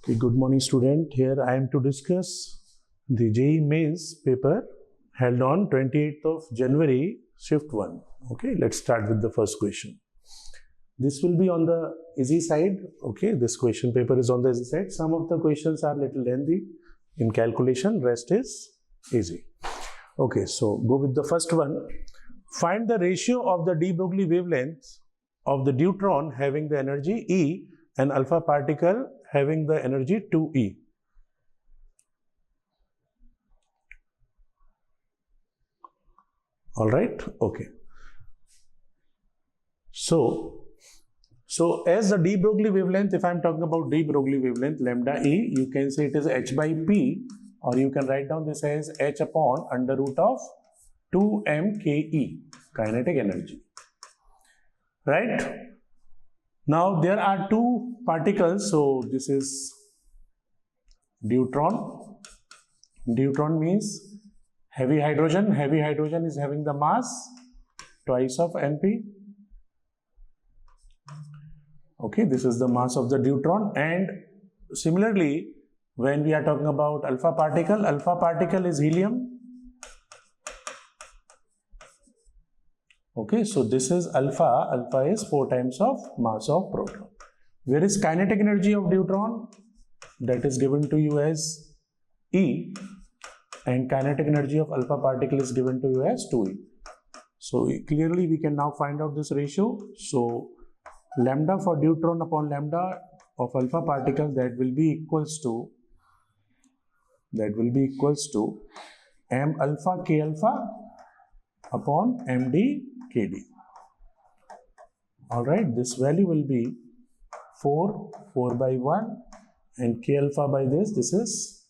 Okay, good morning student. Here I am to discuss the JEE Mains paper held on 28th of January, shift 1. Okay, let's start with the first question. This will be on the easy side. Okay, this question paper is on the easy side. Some of the questions are little lengthy in calculation, rest is easy. Okay, so go with the first one. Find the ratio of the de Broglie wavelengths of the deuteron having the energy E and alpha particle having the energy 2E. All right, okay. So as the de Broglie wavelength, if I am talking about de Broglie wavelength, lambda E, you can say it is h by p, or you can write down this as h upon under root of 2mke, kinetic energy. Right? Now there are two particles, so this is deuteron. Deuteron means heavy hydrogen. Heavy hydrogen is having the mass twice of mp. Okay, this is the mass of the deuteron. And similarly, when we are talking about alpha particle is helium. Okay, so this is alpha. Alpha is 4 times of mass of proton. Where is kinetic energy of deuteron? That is given to you as E, and kinetic energy of alpha particle is given to you as 2E. So clearly we can now find out this ratio. So lambda for deuteron upon lambda of alpha particle, that will be equals to m alpha k alpha upon md kd. All right, this value will be 4 by 1, and k alpha by this is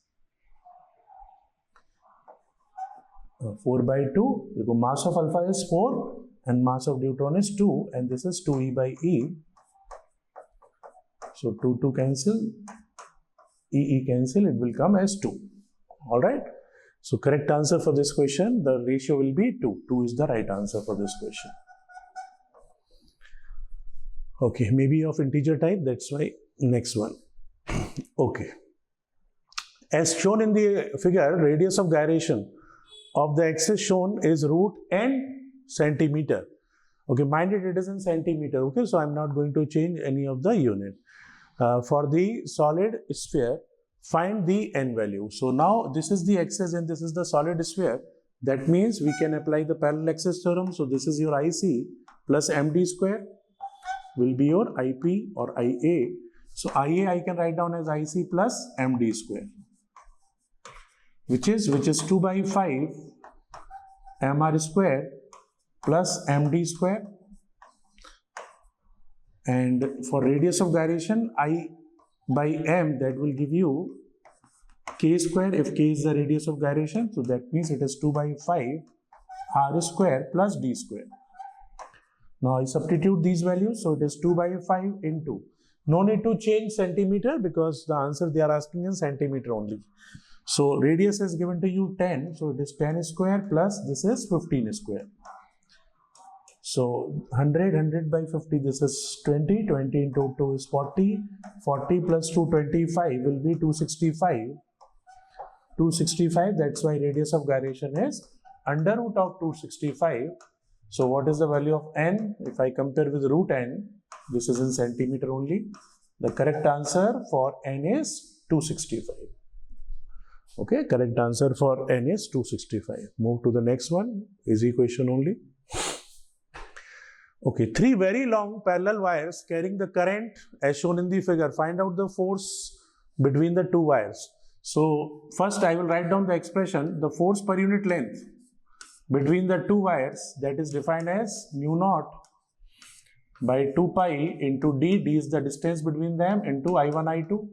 4 by 2. Because mass of alpha is 4 and mass of deuteron is 2, and this is 2e by e. So 2 cancel, e cancel, it will come as 2. All right. So correct answer for this question, the ratio will be 2. 2 is the right answer for this question. Okay, maybe of integer type, that's why. Next one. Okay. As shown in the figure, radius of gyration of the axis shown is root n centimeter. Okay, mind it is in centimeter. Okay, so I'm not going to change any of the unit. For the solid sphere, find the n value. So now this is the axis and this is the solid sphere. That means we can apply the parallel axis theorem. So this is your IC plus MD square will be your IP or IA. So IA I can write down as IC plus MD square, which is 2 by 5 MR square plus MD square. And for radius of gyration, I by m, that will give you k square if k is the radius of gyration. So that means it is 2 by 5 r square plus d square. Now I substitute these values, so it is 2 by 5 into. No need to change centimeter because the answer they are asking in centimeter only. So radius is given to you 10, so it is 10 square plus this is 15 square. So 100 by 50, this is 20 into 2 is 40 plus 2, 25 will be 265. That's why radius of gyration is under root of 265. So what is the value of n? If I compare with root n, this is in centimeter only. The correct answer for n is 265. Okay, correct answer for n is 265. Move to the next one, easy question only. Okay, 3 very long parallel wires carrying the current as shown in the figure. Find out the force between the 2 wires. So first I will write down the expression, the force per unit length between the 2 wires, that is defined as mu naught by 2 pi into d. D is the distance between them into I1, I2.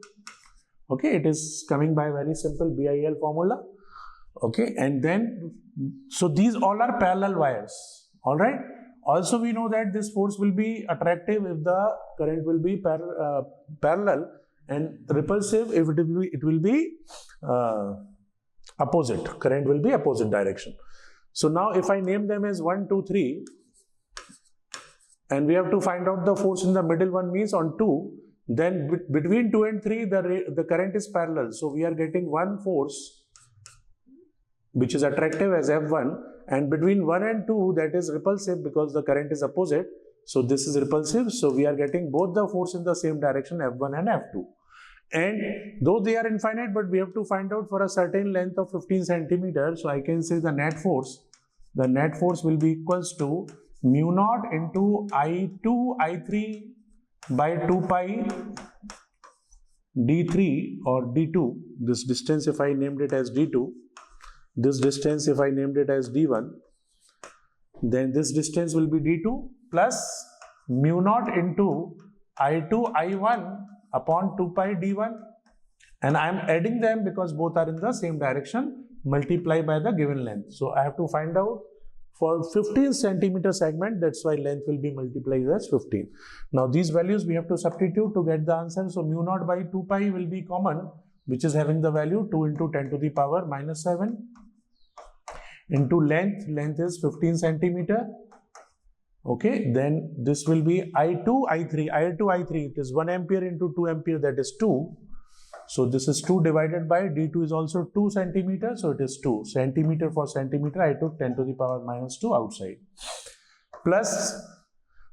Okay, it is coming by very simple BIL formula. Okay, and then, so these all are parallel wires. All right. Also, we know that this force will be attractive if the current will be parallel, and repulsive if it will be opposite. Current will be opposite direction. So now if I name them as 1, 2, 3, and we have to find out the force in the middle one, means on 2, then between 2 and 3 the current is parallel, so we are getting one force which is attractive as F1, and between 1 and 2 that is repulsive because the current is opposite, so this is repulsive, so we are getting both the force in the same direction, F1 and F2. And though they are infinite, but we have to find out for a certain length of 15 centimeters, so I can say the net force will be equals to mu naught into I2 I3 by 2 pi d3 or d2, this distance if I named it as d2, this distance if I named it as d1, then this distance will be d2 plus mu naught into I2 I1 upon 2 pi d1, and I am adding them because both are in the same direction, multiply by the given length. So I have to find out for 15 centimeter segment, that's why length will be multiplied as 15. Now these values we have to substitute to get the answer. So mu naught by 2 pi will be common, which is having the value 2 into 10 to the power minus 7 into length is 15 centimeter. Okay, then this will be I2 I3, it is 1 ampere into 2 ampere, that is 2. So this is 2 divided by d2 is also 2 centimeters, so it is 2 centimeter for centimeter. I took 10 to the power minus 2 outside. Plus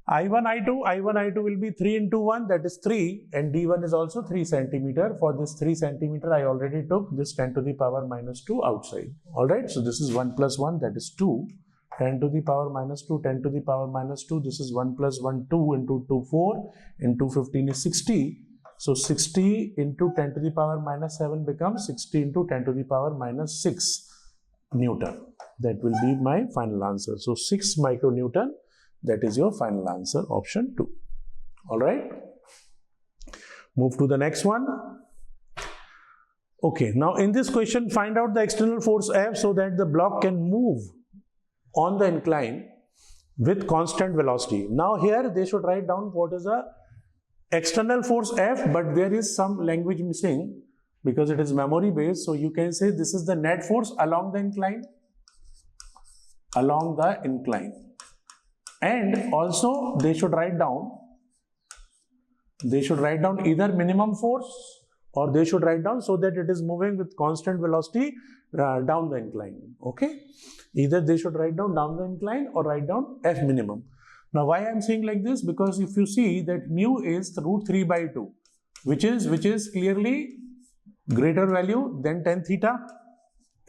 I1 I2 will be 3 into 1, that is 3, and d1 is also 3 centimeter. For this 3 centimeter I already took this 10 to the power minus 2 outside. Alright, so this is 1 plus 1, that is 2. 10 to the power minus 2, 10 to the power minus 2, this is 1 plus 1, 2 into 2, 4, into 15 is 60. So 60 into 10 to the power minus 7 becomes 60 into 10 to the power minus 6 Newton. That will be my final answer. So 6 micronewton, that is your final answer, option 2. Alright. Move to the next one. Okay, now in this question, find out the external force F so that the block can move on the incline with constant velocity. Now here they should write down what is the external force F, but there is some language missing because it is memory based. So you can say this is the net force along the incline. And also they should write down either minimum force or they should write down so that it is moving with constant velocity down the incline. Okay, either they should write down the incline or write down F minimum. Now why I am saying like this, because if you see that mu is root 3 by 2, which is clearly greater value than tan theta,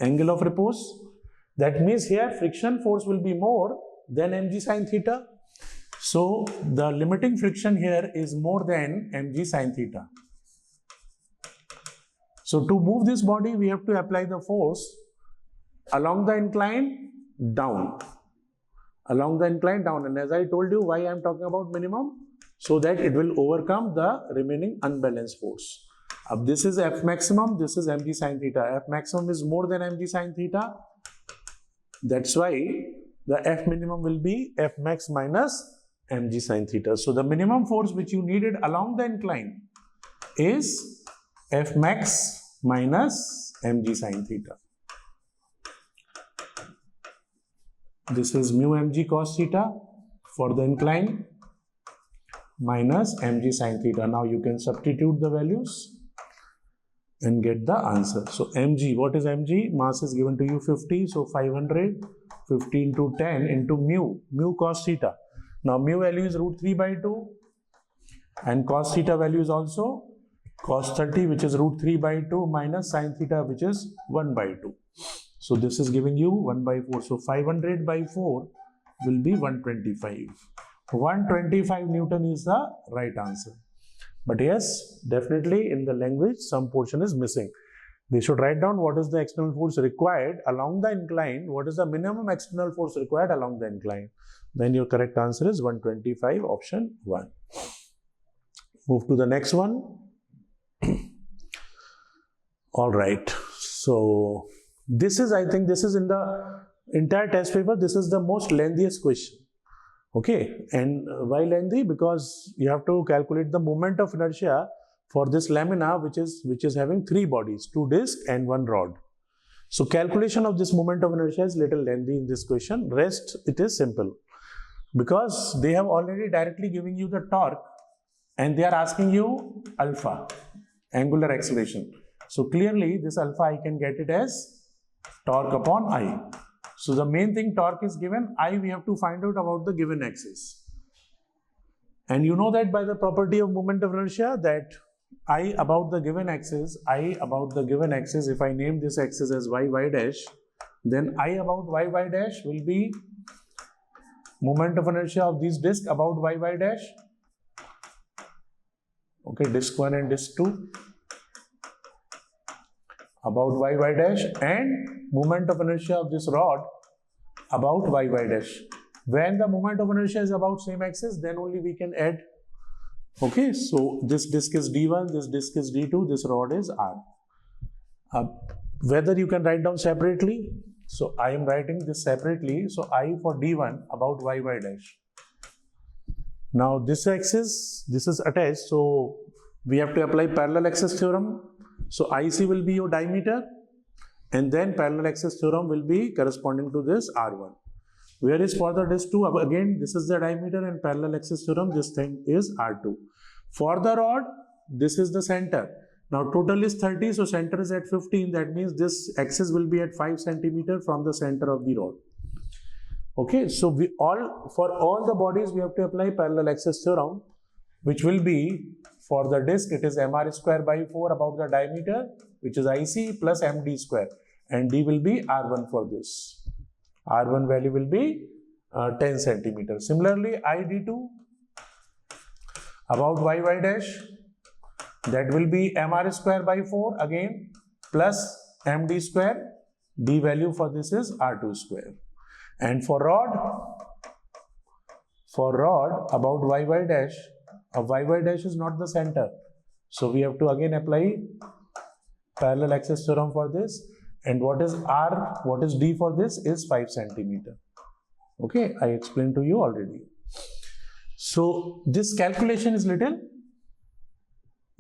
angle of repose. That means here friction force will be more than mg sin theta. So the limiting friction here is more than mg sin theta. So to move this body, we have to apply the force along the incline down. And as I told you, why I am talking about minimum, so that it will overcome the remaining unbalanced force. This is F maximum, this is mg sin theta. F maximum is more than mg sin theta. That's why the F minimum will be F max minus mg sin theta. So the minimum force which you needed along the incline is F max minus mg sin theta. This is mu mg cos theta for the incline minus mg sin theta. Now you can substitute the values and get the answer. So mg, what is mg? Mass is given to you 50, so 500, 50 into 10 into mu cos theta. Now mu value is root 3 by 2 and cos theta value is also cos 30, which is root 3 by 2 minus sin theta, which is 1 by 2. So this is giving you 1 by 4. So 500 by 4 will be 125. 125 Newton is the right answer. But yes, definitely in the language, some portion is missing. They should write down what is the external force required along the incline, what is the minimum external force required along the incline. Then your correct answer is 125, option 1. Move to the next one. All right. So this is, I think this is in the entire test paper, this is the most lengthiest question. Okay, and why lengthy? Because you have to calculate the moment of inertia for this lamina, which is having 3 bodies, 2 discs and 1 rod. So calculation of this moment of inertia is little lengthy in this question. Rest, it is simple, because they have already directly given you the torque and they are asking you alpha, angular acceleration. So clearly this alpha I can get it as torque upon I. So the main thing, torque is given, I we have to find out about the given axis. And you know that by the property of moment of inertia that I about the given axis, if I name this axis as y dash, then I about y dash will be moment of inertia of this disk about y dash. Okay, disk 1 and disk 2 about y dash, and moment of inertia of this rod about y dash. When the moment of inertia is about same axis, then only we can add. Okay, so this disk is D1, this disk is D2, this rod is R. Whether you can write down separately, so I am writing this separately. So I for D1 about y dash. Now this axis, this is attached, so we have to apply parallel axis theorem. So IC will be your diameter, and then parallel axis theorem will be corresponding to this R1. Whereas for the disk 2, again this is the diameter, and parallel axis theorem, this thing is R2. For the rod, this is the center. Now total is 30, so center is at 15. That means this axis will be at 5 centimeter from the center of the rod. Okay, so for all the bodies we have to apply parallel axis theorem, which will be for the disk it is mr square by 4 about the diameter, which is IC, plus md square, and d will be R1 for this. R1 value will be 10 centimeter. Similarly, ID2 about y dash, that will be mr square by 4 again plus md square, d value for this is R2 square. And for rod about y dash, y dash is not the center, so we have to again apply parallel axis theorem for this. And what is R, what is D for this is 5 centimeter. Okay, I explained to you already. So this calculation is little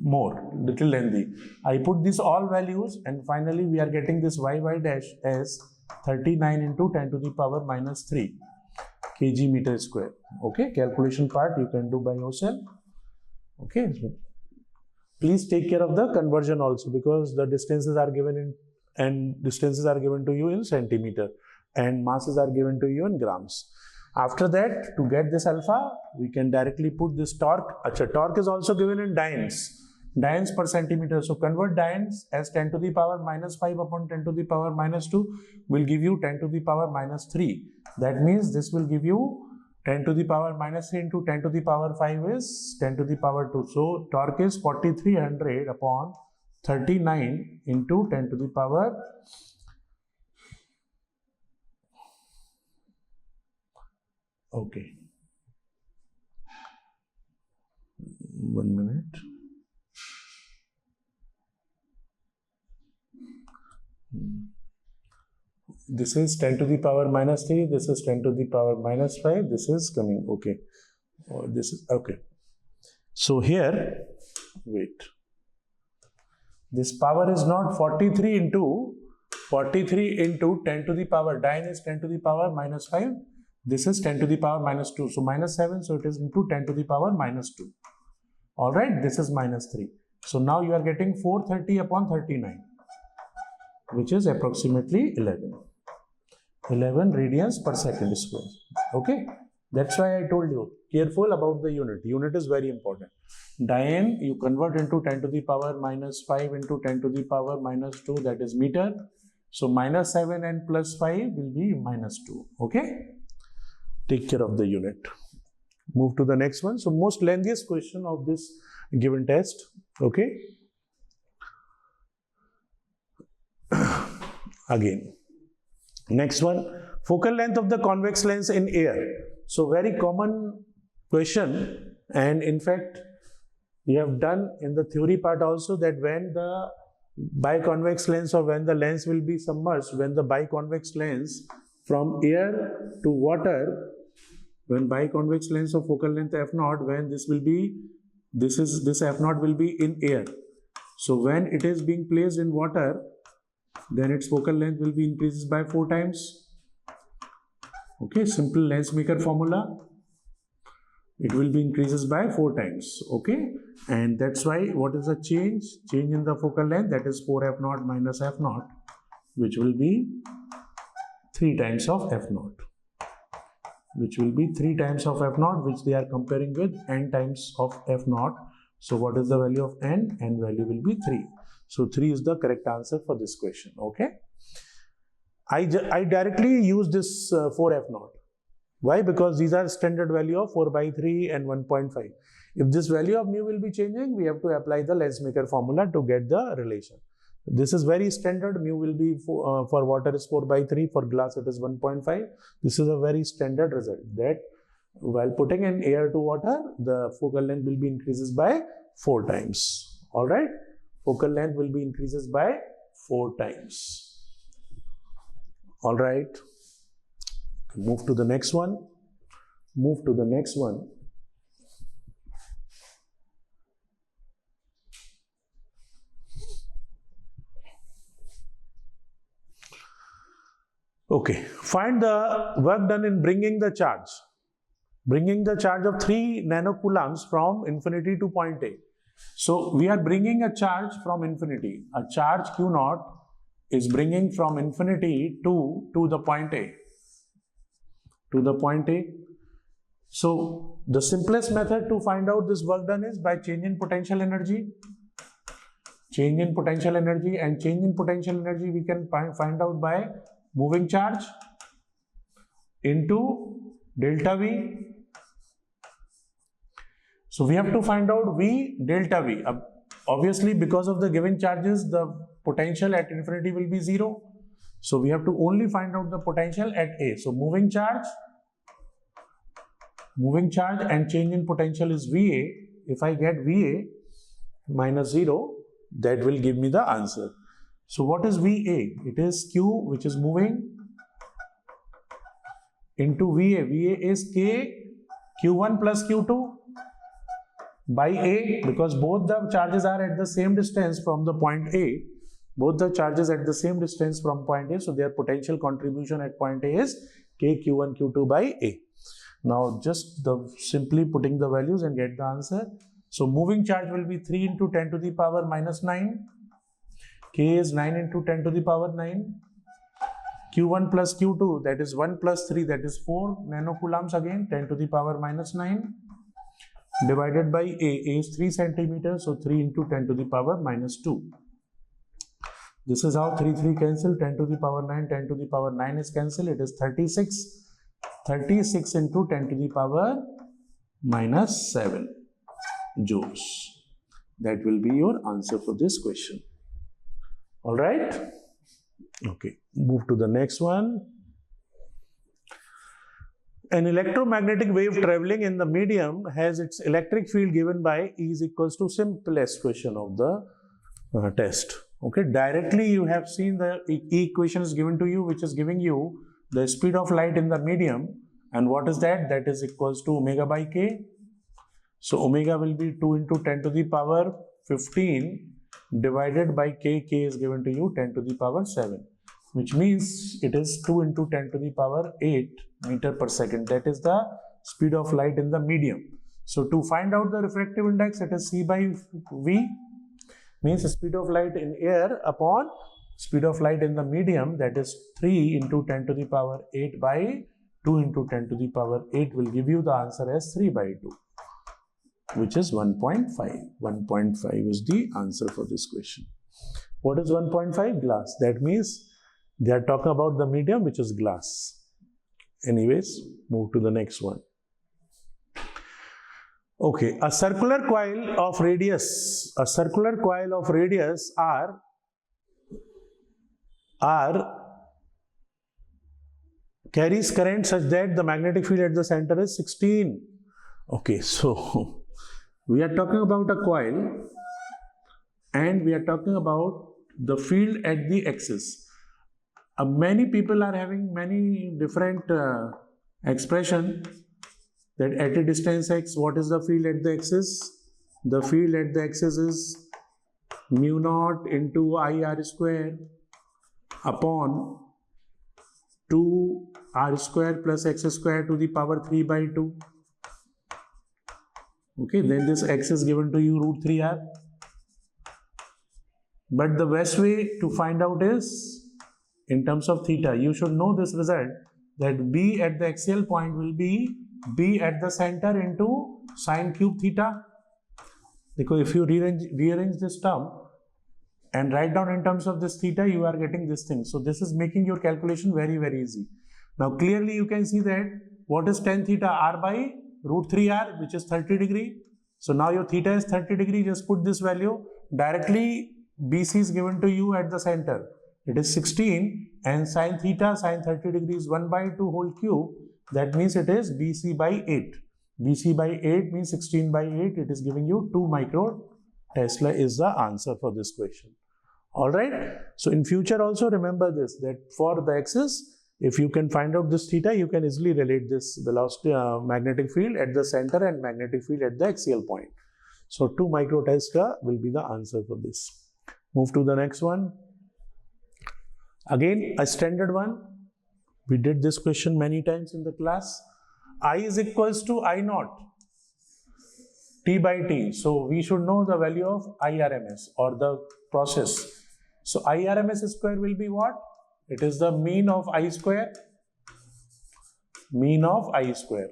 lengthy. I put these all values, and finally we are getting this y dash as 39 into 10 to the power minus 3 kg meter square. Okay, calculation part you can do by yourself. Okay, so please take care of the conversion also, because the distances are given to you in centimeter and masses are given to you in grams. After that, to get this alpha, we can directly put this torque. Torque is also given in dynes per centimeter. So convert dynes as 10 to the power minus 5 upon 10 to the power minus 2 will give you 10 to the power minus 3. That means this will give you 10 to the power minus 3 into 10 to the power 5 is 10 to the power 2. So torque is 4300 upon 39 into 10 to the power . Okay. 1 minute. This is 10 to the power minus 3, this is 10 to the power minus 5, this is coming, okay. This is, okay. So here, wait. This power is not 43 into 10 to the power, dyne is 10 to the power minus 5, this is 10 to the power minus 2, so minus 7, so it is into 10 to the power minus 2. Alright, this is minus 3. So now you are getting 430 upon 39, which is approximately 11 radians per second square. Okay, that's why I told you, careful about the unit. Unit is very important. Dyne you convert into 10 to the power minus 5 into 10 to the power minus 2, that is meter. So minus 7 and plus 5 will be minus 2. Okay, take care of the unit. Move to the next one. So most lengthiest question of this given test. Okay, again, next one, focal length of the convex lens in air. So very common question, and in fact we have done in the theory part also that when the biconvex lens, or when the lens will be submerged, when the biconvex lens from air to water, when biconvex lens of focal length f0, when this will be, this f0 will be in air. So when it is being placed in water, then its focal length will be increased by 4 times. Okay, simple lens maker formula. It will be increases by 4 times. Okay, and that's why what is the change? Change in the focal length, that is 4f0 minus f0, which will be 3 times of f0. Which will be 3 times of f0, which they are comparing with n times of f0. So what is the value of n? N value will be 3. So 3 is the correct answer for this question. Okay. I directly use this 4f0. Why? Because these are standard value of 4 by 3 and 1.5. If this value of mu will be changing, we have to apply the Lensmaker formula to get the relation. This is very standard. Mu will be for water is 4 by 3, for glass it is 1.5. This is a very standard result, that while putting in air to water, the focal length will be increases by 4 times. All right, focal length will be increases by 4 times. All right, move to the next one. Move to the next one. Okay, find the work done in bringing the charge of 3 nanocoulombs from infinity to point A. So we are bringing a charge from infinity. A charge Q0 is bringing from infinity to the point A. To the point A. So the simplest method to find out this work done is by change in potential energy. Change in potential energy, and change in potential energy we can find out by moving charge into delta V. So we have to find out V delta V. Obviously, because of the given charges, the potential at infinity will be 0. So we have to only find out the potential at A. So moving charge and change in potential is VA. If I get VA minus 0, that will give me the answer. So what is VA? It is Q, which is moving, into VA. VA is K Q1 plus Q2 by A, because both the charges are at the same distance from the point A. Both the charges at the same distance from point A, so their potential contribution at point A is K Q1 Q2 by A. Now just simply putting the values and get the answer. So moving charge will be 3 into 10 to the power minus 9. K is 9 into 10 to the power 9. Q1 plus Q2, that is 1 plus 3, that is 4 nanocoulombs again, 10 to the power minus 9. Divided by A is 3 centimeters, so 3 into 10 to the power minus 2. This is how 3 cancel, 10 to the power 9, 10 to the power 9 is cancelled, it is 36. 36 into 10 to the power minus 7 joules. That will be your answer for this question. All right. Okay, move to the next one. An electromagnetic wave traveling in the medium has its electric field given by E is equals to simplest question of the test. Okay, directly you have seen the equation is given to you, which is giving you the speed of light in the medium, and what is that? That is equals to omega by K. So omega will be 2 into 10 to the power 15 divided by K. K is given to you 10 to the power 7, which means it is 2 into 10 to the power 8 meter per second. That is the speed of light in the medium. So to find out the refractive index, it is C by V, means speed of light in air upon speed of light in the medium, that is 3 into 10 to the power 8 by 2 into 10 to the power 8 will give you the answer as 3 by 2, which is 1.5. 1.5 is the answer for this question. What is 1.5? Glass. That means they are talking about the medium, which is glass. Anyways, move to the next one. Okay, a circular coil of radius R carries current such that the magnetic field at the center is 16. Okay, so we are talking about a coil and we are talking about the field at the axis. Many people are having many different expression that at a distance x, what is the field at the axis? The field at the axis is mu naught into IR square upon 2R square plus x square to the power 3 by 2. Okay, then this x is given to you root 3r. But the best way to find out is in terms of theta. You should know this result, that b at the axial point will be b at the center into sine cube theta. Because if you rearrange this term and write down in terms of this theta, you are getting this thing. So this is making your calculation very, very easy. Now clearly you can see that what is tan theta? R by root 3r, which is 30 degree. So now your theta is 30 degree. Just put this value directly. BC is given to you at the center. It is 16, and sine theta, sine 30 degree is 1 by 2 whole cube. That means it is BC by 8. BC by 8 means 16 by 8. It is giving you 2 micro Tesla is the answer for this question. Alright. So in future also remember this, that for the axis, if you can find out this theta, you can easily relate this velocity, magnetic field at the center and magnetic field at the axial point. So 2 micro Tesla will be the answer for this. Move to the next one. Again, a standard one. We did this question many times in the class. I is equals to I naught, T by T. So we should know the value of IRMS or the process. So IRMS square will be what? It is the mean of I square. Mean of I square.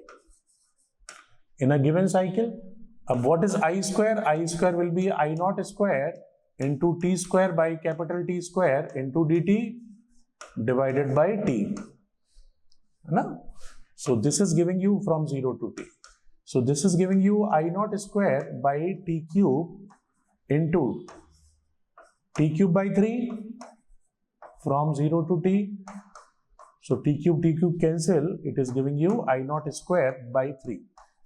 In a given cycle, what is I square? I square will be I naught square into T square by capital T square into dt divided by T. So this is giving you from 0 to T. So this is giving you I naught square by T cube into T cube by 3 from 0 to T. So T cube cancel. It is giving you I naught square by 3.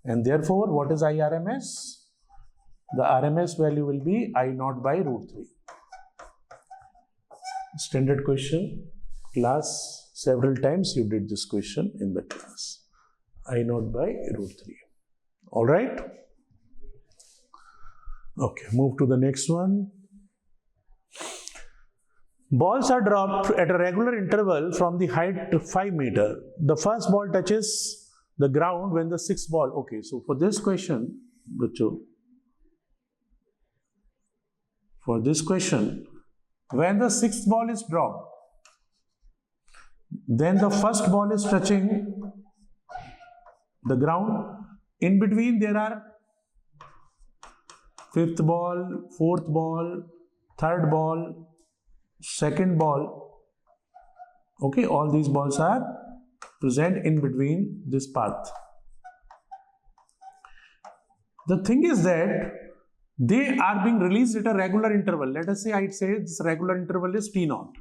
And therefore, what is IRMS? The RMS value will be I naught by root 3. Standard question. Class, several times you did this question in the class. I naught by root 3. Alright? Okay, move to the next one. Balls are dropped at a regular interval from the height to 5 meters. The first ball touches the ground when the sixth ball. Okay, so for this question, when the sixth ball is dropped, then the first ball is touching the ground. In between there are fifth ball, fourth ball, third ball, second ball. Okay, all these balls are present in between this path. The thing is that they are being released at a regular interval. Let us say I say this regular interval is T naught.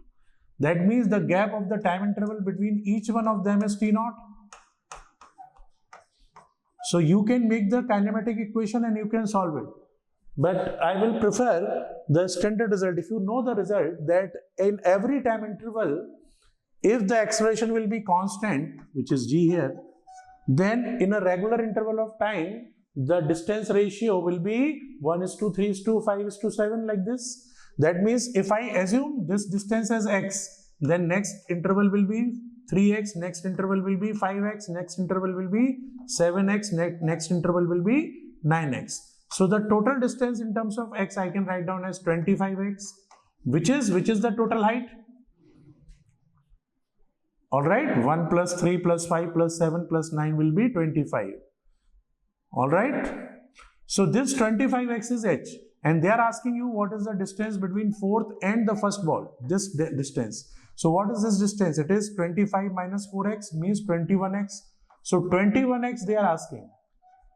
That means the gap of the time interval between each one of them is T naught. So you can make the kinematic equation and you can solve it. But I will prefer the standard result. If you know the result that in every time interval, if the acceleration will be constant, which is g here, then in a regular interval of time, the distance ratio will be 1:3:5:7 like this. That means if I assume this distance as x, then next interval will be 3x, next interval will be 5x, next interval will be 7x, next interval will be 9x. So the total distance in terms of x I can write down as 25x, which is the total height. Alright, 1 plus 3 plus 5 plus 7 plus 9 will be 25. Alright, so this 25x is h, and they are asking you what is the distance between fourth and the first ball, this distance. So what is this distance? It is 25 minus 4x means 21x. So 21x they are asking.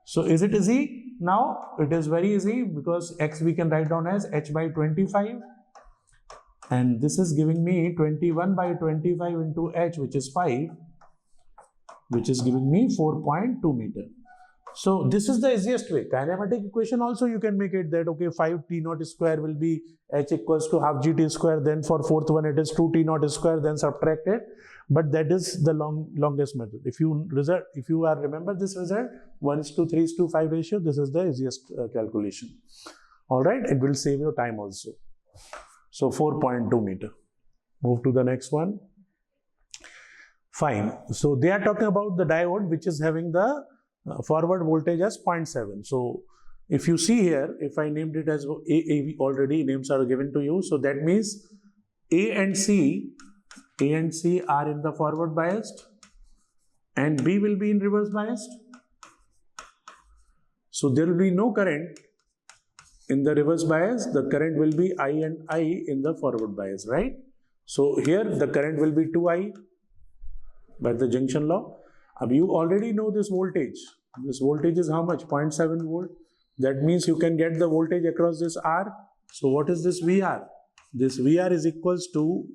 So is it easy? Now it is very easy because x we can write down as h by 25. And this is giving me 21 by 25 into h, which is 5, which is giving me 4.2 meter. So this is the easiest way. Kinematic equation also you can make it that, okay, 5 t naught square will be h equals to half gt square. Then for fourth one it is 2 t naught square, then subtract it. But that is the longest method. If you remember this result, 1:3:5 ratio, this is the easiest calculation. All right, it will save your time also. So 4.2 meter. Move to the next one. Fine. So they are talking about the diode which is having the forward voltage as 0.7. So if you see here, if I named it as A, already names are given to you. So that means A and C are in the forward biased and B will be in reverse biased. So there will be no current in the reverse bias. The current will be I and I in the forward bias, right? So here the current will be 2I by the junction law. You already know this voltage. This voltage is how much? 0.7 volt. That means you can get the voltage across this R. So what is this VR? This VR is equals to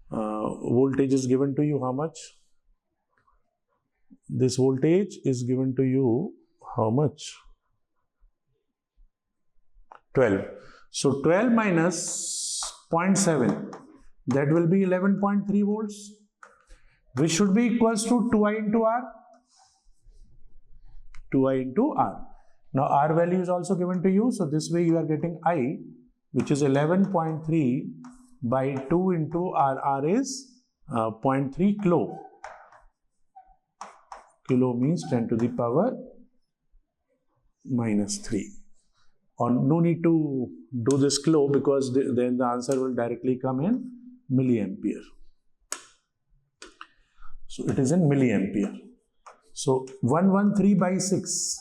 voltage is given to you how much? This voltage is given to you how much? 12. So 12 minus 0.7, that will be 11.3 volts, which should be equals to 2I into R. 2I into R. Now R value is also given to you. So this way you are getting I, which is 11.3 by 2 into R. R is 0.3 kilo. Kilo means 10 to the power minus 3. Or no need to do this kilo because then the answer will directly come in milliampere. So it is in milliampere. So 113 by 6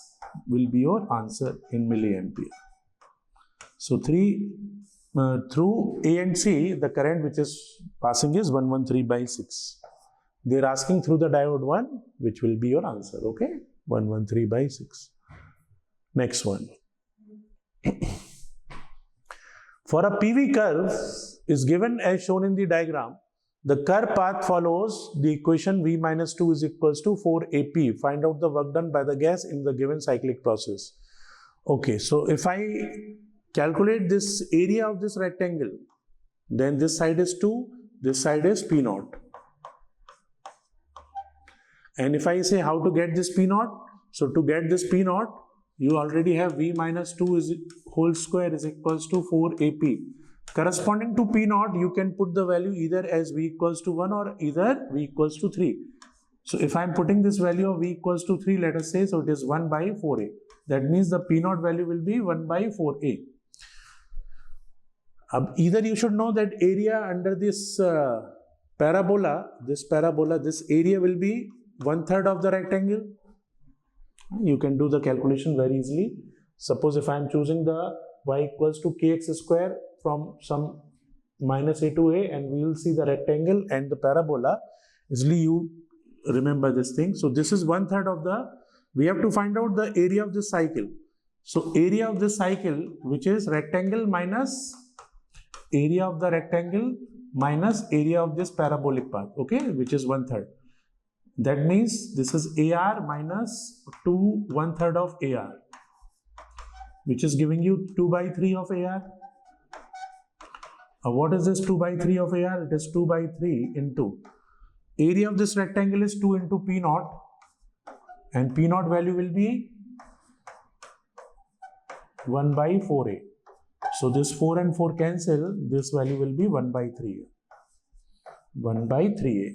will be your answer in milliampere. So through A and C, the current which is passing is 113 by 6. They are asking through the diode 1, which will be your answer, okay? 113 by 6. Next one. For a PV curve is given as shown in the diagram, the curve path follows the equation V minus 2 is equals to 4AP. Find out the work done by the gas in the given cyclic process. Okay, so if I calculate this area of this rectangle, then this side is 2, this side is P naught. And if I say how to get this P naught, so to get this P naught, you already have V minus 2 is whole square is equals to 4AP. Corresponding to P naught, you can put the value either as V equals to 1 or either V equals to 3. So if I am putting this value of V equals to 3, let us say, so it is 1 by 4A. That means the P naught value will be 1 by 4A. Either you should know that area under this parabola, this area will be 1/3 of the rectangle. You can do the calculation very easily. Suppose if I am choosing the y equals to kx square from some minus a to a, and we will see the rectangle and the parabola. Easily you remember this thing. So this is 1/3 of the, we have to find out the area of this cycle. So area of this cycle, which is rectangle minus area of the rectangle minus area of this parabolic path, okay, which is 1/3. That means this is AR minus 2 1/3 of AR, which is giving you 2 by 3 of AR. What is this 2 by 3 of AR? It is 2 by 3 into area of this rectangle is 2 into P naught, and P naught value will be 1 by 4A. So this 4 and 4 cancel, this value will be 1 by 3A. 1 by 3A.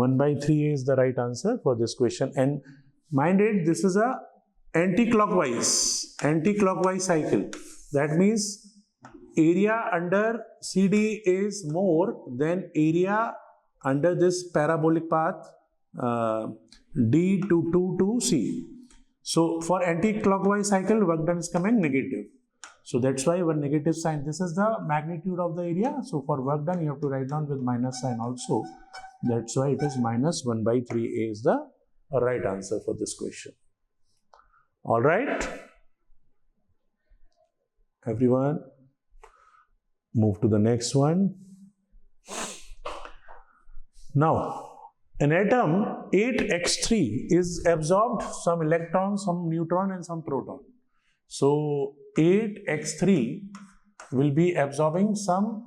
1 by 3A is the right answer for this question. And mind it, this is a anti-clockwise cycle. That means area under CD is more than area under this parabolic path D to 2 to C. So for anti-clockwise cycle, work done is coming negative. So that's why one negative sign. This is the magnitude of the area. So for work done, you have to write down with minus sign also. That's why it is minus 1 by 3A is the right answer for this question. All right. Everyone, move to the next one. Now, an atom 8x3 is absorbed some electron, some neutron and some proton. So 8x3 will be absorbing some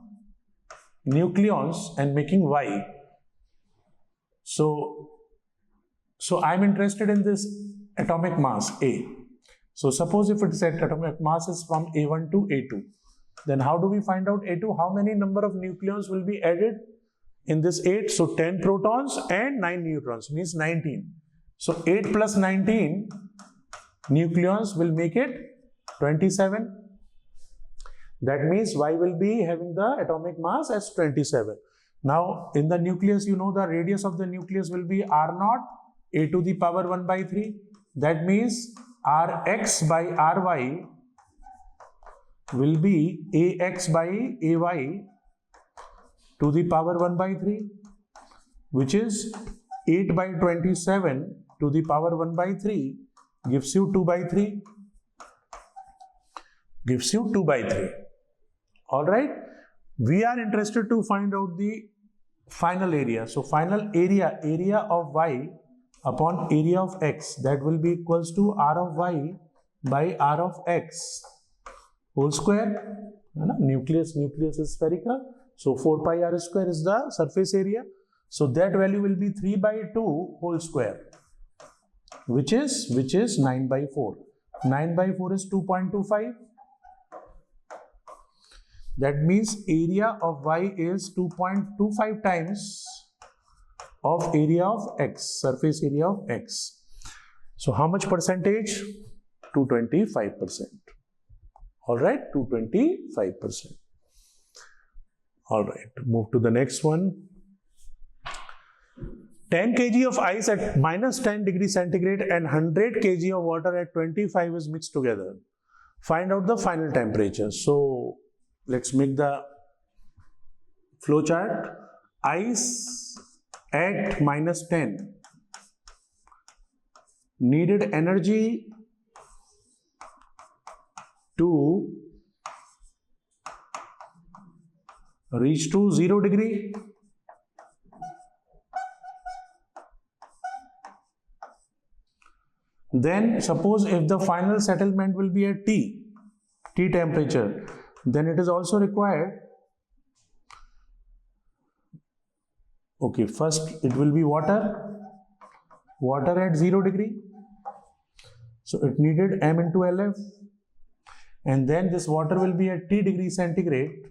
nucleons and making Y. So I'm interested in this atomic mass A. So suppose if it is that atomic mass is from A1 to A2, then how do we find out A2? How many number of nucleons will be added in this 8? So 10 protons and 9 neutrons means 19. So 8 plus 19 nucleons will make it 27. That means Y will be having the atomic mass as 27. Now in the nucleus, you know the radius of the nucleus will be R0, a to the power 1 by 3. That means Rx by Ry will be Ax by Ay to the power 1 by 3, which is 8 by 27 to the power 1 by 3 gives you 2 by 3. Gives you 2 by 3. Alright. We are interested to find out the final area. So final area of Y upon area of X, that will be equals to R of Y by R of X whole square. Nucleus is spherical. So 4 pi R square is the surface area. So that value will be 3 by 2 whole square, which is 9 by 4. 9 by 4 is 2.25. That means area of Y is 2.25 times of area of X, surface area of X. So how much percentage? 225%. Alright, 225%. Alright, move to the next one. 10 kg of ice at minus 10 degrees centigrade and 100 kg of water at 25 is mixed together. Find out the final temperature. So let's make the flow chart. Ice at minus 10. Needed energy to reach to 0 degree. Then suppose if the final settlement will be at T temperature, then it is also required. Okay, first it will be water at 0 degree. So it needed M into LF. And then this water will be at T degree centigrade.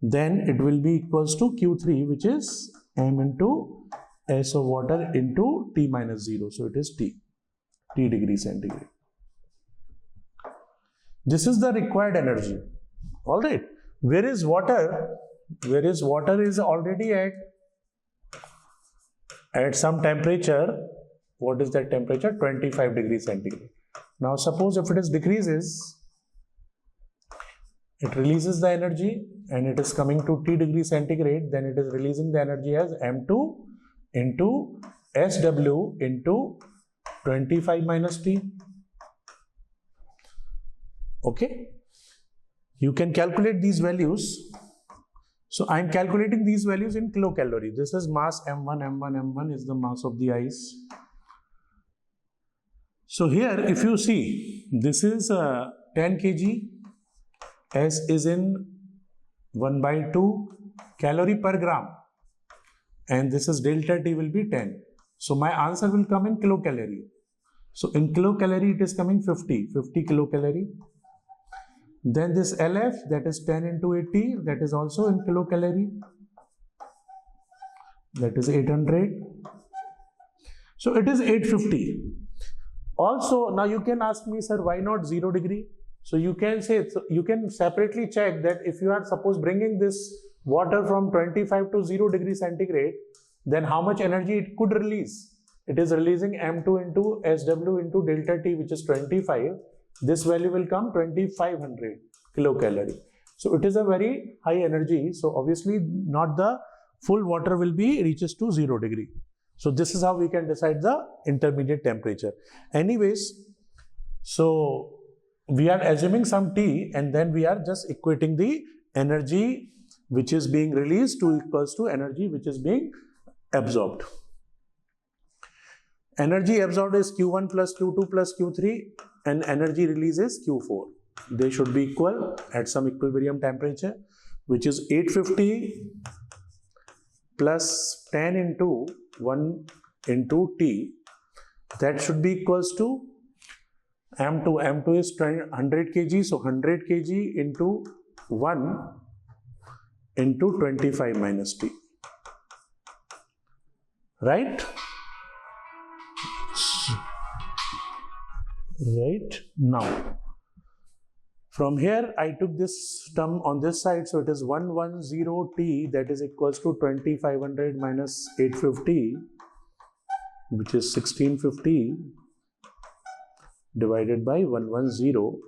Then it will be equals to Q3, which is M into S of water into T minus 0. So it is T degree centigrade. This is the required energy. All right. Where is water? Whereas water is already at some temperature. What is that temperature? 25 degrees centigrade. Now suppose if it is decreases, it releases the energy and it is coming to T degree centigrade, then it is releasing the energy as M2 into SW into 25 minus T. Okay. You can calculate these values. So I am calculating these values in kilocalorie. This is mass M1, M1 is the mass of the ice. So here if you see, this is 10 kg, S is in 1 by 2 calorie per gram, and this is delta T will be 10. So my answer will come in kilocalorie. So in kilocalorie it is coming 50 kilocalorie. Then this LF, that is 10 into 80, that is also in kilocalorie. That is 800. So it is 850. Also, now you can ask me, sir, why not 0 degree? So you can say, you can separately check that if you are suppose bringing this water from 25 to 0 degree centigrade, then how much energy it could release? It is releasing M2 into SW into delta T, which is 25. This value will come 2500 kilocalorie. So it is a very high energy. So obviously not the full water will be reaches to 0 degree. So this is how we can decide the intermediate temperature. Anyways, so we are assuming some T and then we are just equating the energy which is being released to equals to energy which is being absorbed. Energy absorbed is Q1 plus Q2 plus Q3 and energy release is Q4. They should be equal at some equilibrium temperature, which is 850 plus 10 into 1 into T. That should be equals to M2. M2 is 100 kg, so 100 kg into 1 into 25 minus T. Right? right? Now, from here, I took this term on this side, so it is 110T, that is equals to 2500 minus 850, which is 1650 divided by 110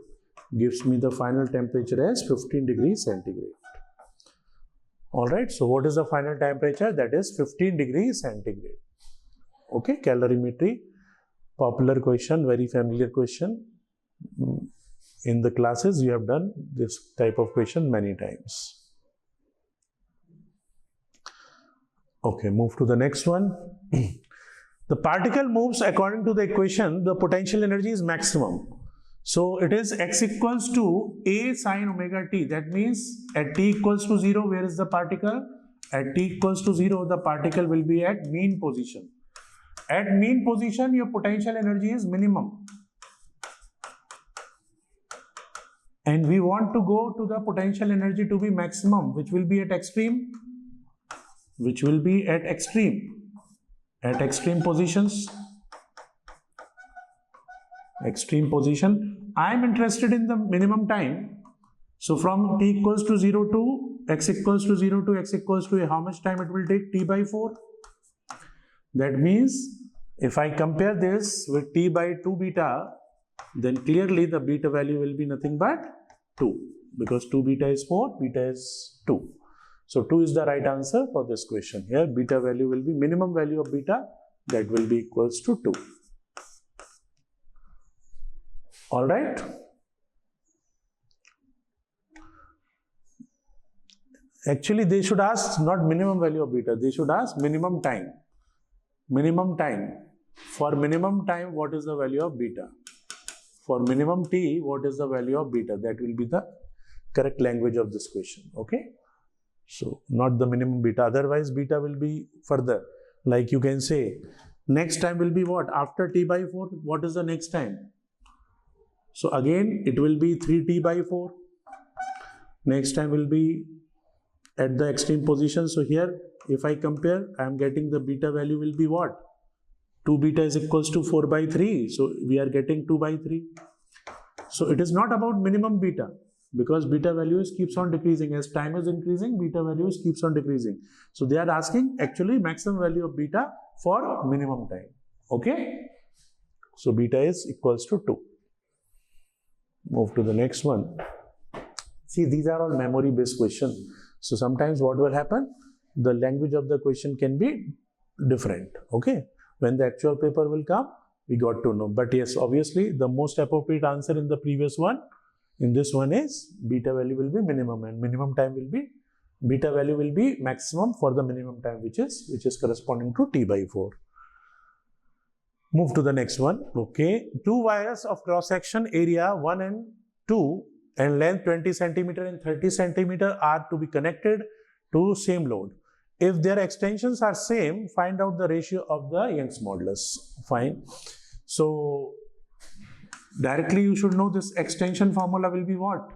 gives me the final temperature as 15 degrees centigrade. Alright, so what is the final temperature? That is 15 degrees centigrade. Okay, calorimetry, popular question, very familiar question. In the classes, you have done this type of question many times. Okay, move to the next one. The particle moves according to the equation, the potential energy is maximum. So it is x equals to a sine omega t. That means at t equals to 0, where is the particle? At t equals to 0, the particle will be at mean position. At mean position, your potential energy is minimum. And we want to go to the potential energy to be maximum, which will be at extreme, at extreme positions. Extreme position. I am interested in the minimum time. So from t equals to 0 to x equals to 0 to x equals to a, how much time it will take? T by 4. That means if I compare this with t by 2 beta, then clearly the beta value will be nothing but 2, because 2 beta is 4, beta is 2. So 2 is the right answer for this question. Here beta value will be, minimum value of beta, that will be equals to 2. Alright. Actually, they should ask not minimum value of beta, they should ask minimum time. Minimum time. For minimum time, what is the value of beta? For minimum t, what is the value of beta? That will be the correct language of this question. Okay. So, not the minimum beta. Otherwise, beta will be further. Like you can say, next time will be what? After t by 4, what is the next time? So, again, it will be 3t by 4. Next time will be at the extreme position. So, here, if I compare, I am getting the beta value will be what? 2 beta is equals to 4 by 3. So, we are getting 2 by 3. So, it is not about minimum beta, because beta values keeps on decreasing. As time is increasing, beta values keeps on decreasing. So, they are asking actually maximum value of beta for minimum time. Okay. So, beta is equals to 2. Move to the next one. See, these are all memory based questions. So, sometimes what will happen? The language of the question can be different. Okay. When the actual paper will come, we got to know. But yes, obviously, the most appropriate answer in the previous one, in this one is beta value will be minimum and minimum time will be, beta value will be maximum for the minimum time, which is corresponding to t by 4. Move to the next one. Okay. 2 wires of cross section area 1 and 2 and length 20 centimeter and 30 centimeter are to be connected to same load. If their extensions are same, find out the ratio of the Young's modulus. Fine. So, directly you should know this extension formula will be what?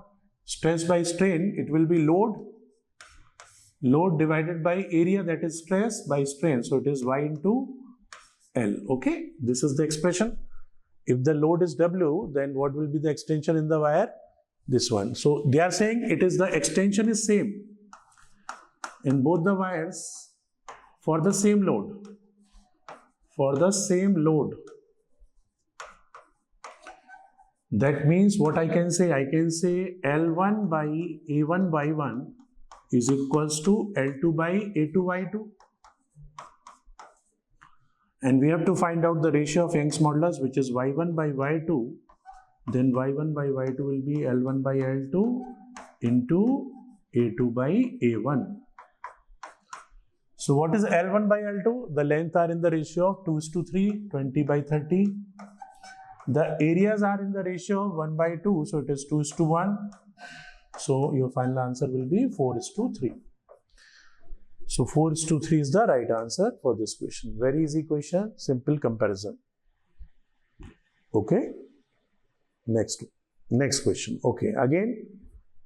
Stress by strain, it will be load divided by area, that is stress by strain. So, it is Y into L. Okay. This is the expression. If the load is W, then what will be the extension in the wire? This one. So, they are saying it is the extension is same in both the wires for the same load. For the same load. That means what I can say? I can say L1 by A1 by 1 is equals to L2 by A2 by 2. And we have to find out the ratio of Young's modulus, which is Y1 by Y2. Then Y1 by Y2 will be L1 by L2 into A2 by A1. So what is L1 by L2? The length are in the ratio of 2:3, 20 by 30. The areas are in the ratio of 1 by 2, so it is 2:1. So your final answer will be 4:3. So 4:3 is the right answer for this question. Very easy question, simple comparison. Okay. Next question. Okay, again,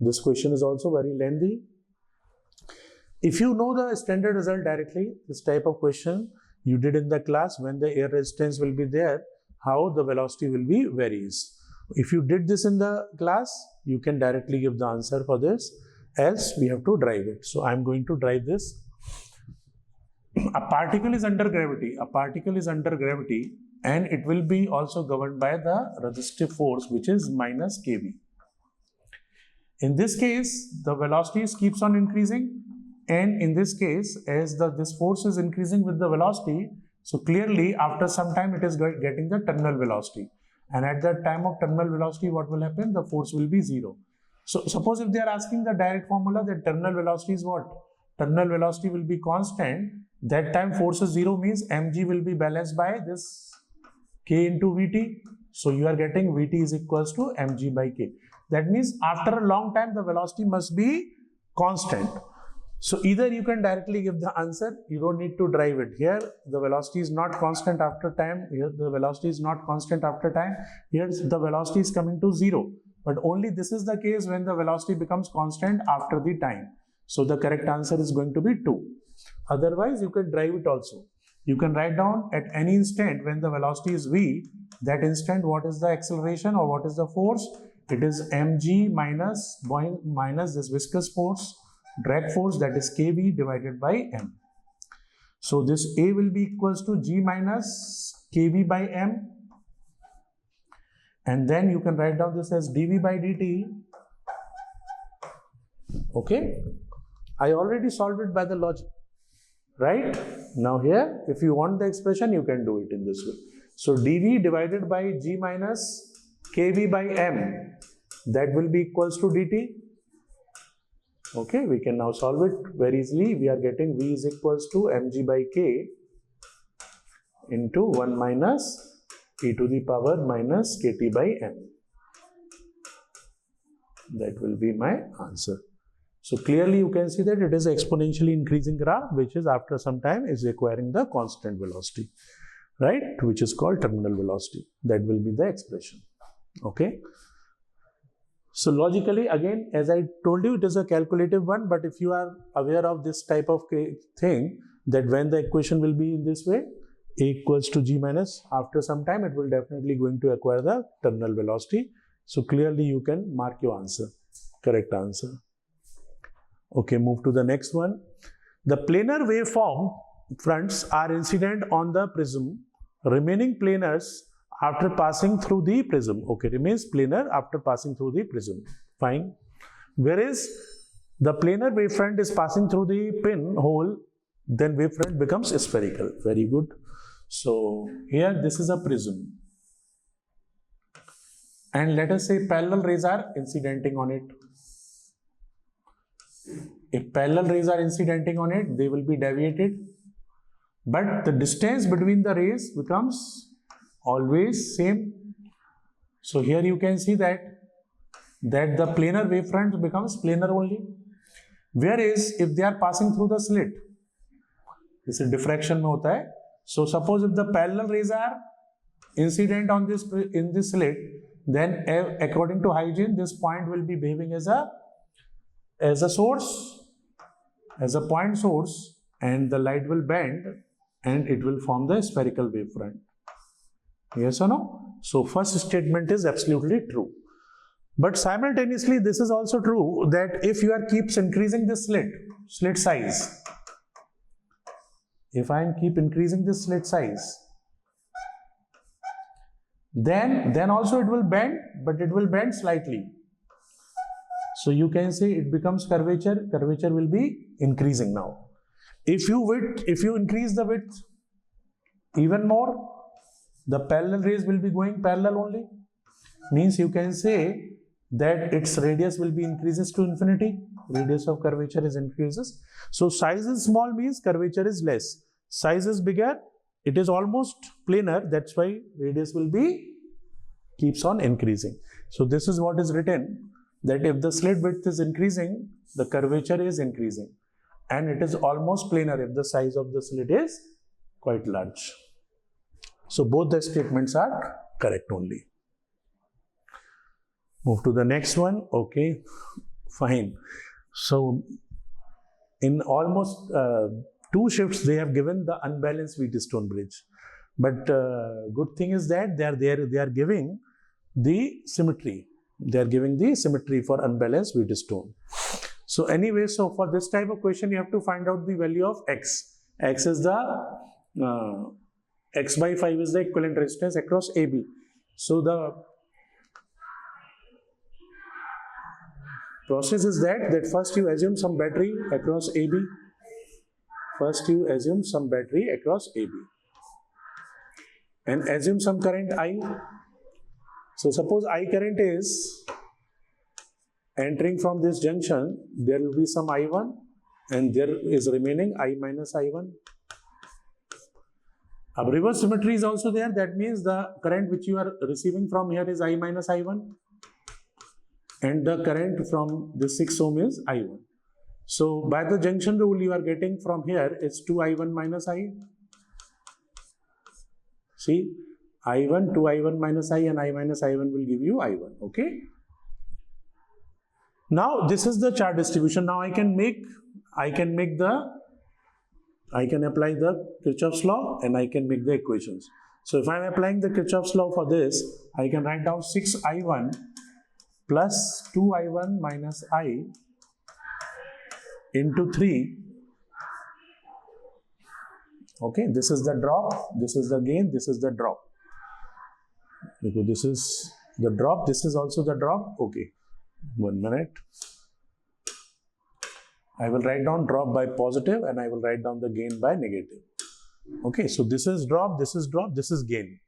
this question is also very lengthy. If you know the standard result directly, this type of question you did in the class, when the air resistance will be there, how the velocity will be varies. If you did this in the class, you can directly give the answer for this, else we have to drive it. So I'm going to drive this. A particle is under gravity. A particle is under gravity, and it will be also governed by the resistive force, which is minus kV. In this case, the velocity keeps on increasing, and in this case, as this force is increasing with the velocity, so clearly after some time it is getting the terminal velocity, and at that time of terminal velocity, what will happen? The force will be zero. So suppose if they are asking the direct formula, that terminal velocity is what? Terminal velocity will be constant. That time force is zero means mg will be balanced by this k into Vt. So you are getting Vt is equals to mg by k. That means after a long time the velocity must be constant. So either you can directly give the answer, you don't need to drive it. Here the velocity is not constant after time, here the velocity is not constant after time, here the velocity is coming to zero. But only this is the case when the velocity becomes constant after the time. So the correct answer is going to be 2. Otherwise you can drive it also. You can write down at any instant when the velocity is v, that instant what is the acceleration or what is the force? It is mg minus this viscous force, drag force, that is kv divided by m. So this a will be equals to g minus kv by m, and then you can write down this as dv by dt. Okay, I already solved it by the logic, right? Now here, if you want the expression, you can do it in this way. So dv divided by g minus kv by m, that will be equals to dt. Okay, we can now solve it very easily. We are getting v is equals to mg by k into 1 minus e to the power minus kt by m. That will be my answer. So clearly you can see that it is exponentially increasing graph, which is after some time is acquiring the constant velocity, right? Which is called terminal velocity. That will be the expression. Okay. So logically, again, as I told you, it is a calculative one, but if you are aware of this type of thing, that when the equation will be in this way, a equals to g minus, after some time it will definitely going to acquire the terminal velocity. So clearly you can mark your answer, correct answer. Okay, move to the next one. The planar waveform fronts are incident on the prism, remaining planars after passing through the prism. Okay, remains planar after passing through the prism. Fine. Whereas the planar wavefront is passing through the pinhole, then wavefront becomes spherical. Very good. So here this is a prism, and let us say parallel rays are incidenting on it. If parallel rays are incidenting on it, they will be deviated, but the distance between the rays becomes always same. So here you can see that the planar wavefront becomes planar only. Whereas if they are passing through the slit, this is diffraction mein hota hai. So suppose if the parallel rays are incident on this in this slit, then according to hygiene, this point will be behaving as a source, as a point source, and the light will bend and it will form the spherical wavefront. Yes or no? So first statement is absolutely true. But simultaneously, this is also true that if you are keeps increasing the slit size, if I keep increasing the slit size, then also it will bend, but it will bend slightly. So you can say it becomes curvature. Curvature will be increasing now. If you increase the width even more, the parallel rays will be going parallel only. Means you can say that its radius will be increases to infinity. Radius of curvature is increases. So size is small means curvature is less. Size is bigger, it is almost planar. That's why radius will be keeps on increasing. So this is what is written, that if the slit width is increasing, the curvature is increasing, and it is almost planar if the size of the slit is quite large. So both the statements are correct only. Move to the next one. Okay, fine. So in almost 2 shifts, they have given the unbalanced Wheatstone bridge. But good thing is that they are giving the symmetry. They are giving the symmetry for unbalanced Wheatstone. So anyway, so for this type of question, you have to find out the value of x. X is the x by 5 is the equivalent resistance across AB. So the process is that first you assume some battery across AB. First you assume some battery across AB. And assume some current I. So suppose I current is entering from this junction, there will be some I1 and there is remaining I minus I1. A reverse symmetry is also there. That means the current which you are receiving from here is I minus I1 and the current from this 6 ohm is I1. So by the junction rule you are getting from here is 2I1 minus I. See, I1, 2I1 minus I and I minus I1 will give you I1, okay? Now this is the chart distribution. Now I can apply the Kirchhoff's law and I can make the equations. So if I am applying the Kirchhoff's law for this, I can write down 6I1 plus 2I1 minus I into 3. Okay, this is the drop, this is the gain, this is the drop. Because this is the drop, this is also the drop. Okay, 1 minute. I will write down drop by positive and I will write down the gain by negative. Okay, so this is drop, this is drop, this is gain.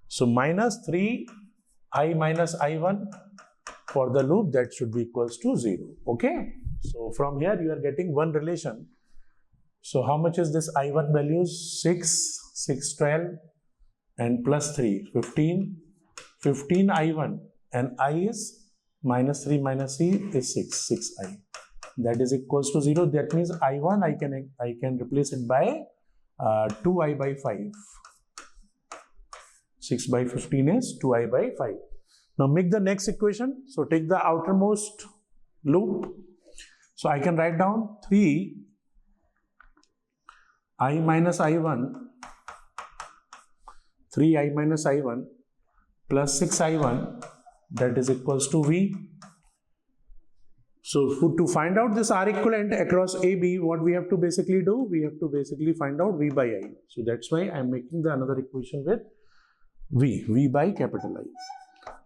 So minus 3I minus I1 for the loop, that should be equals to 0. Okay, so from here you are getting one relation. So how much is this I1 values? 6, 12 and plus 3, 15 I1 and I is minus 3 minus C is 6I. That is equals to 0. That means I1 I can replace it by 2I by 5. 6 by 15 is 2I by 5. Now make the next equation. So take the outermost loop. So I can write down 3I minus I1 plus 6I1, that is equals to V. So to find out this R equivalent across AB, what we have to basically do? We have to basically find out V by I. So that's why I am making the another equation with V by capital I.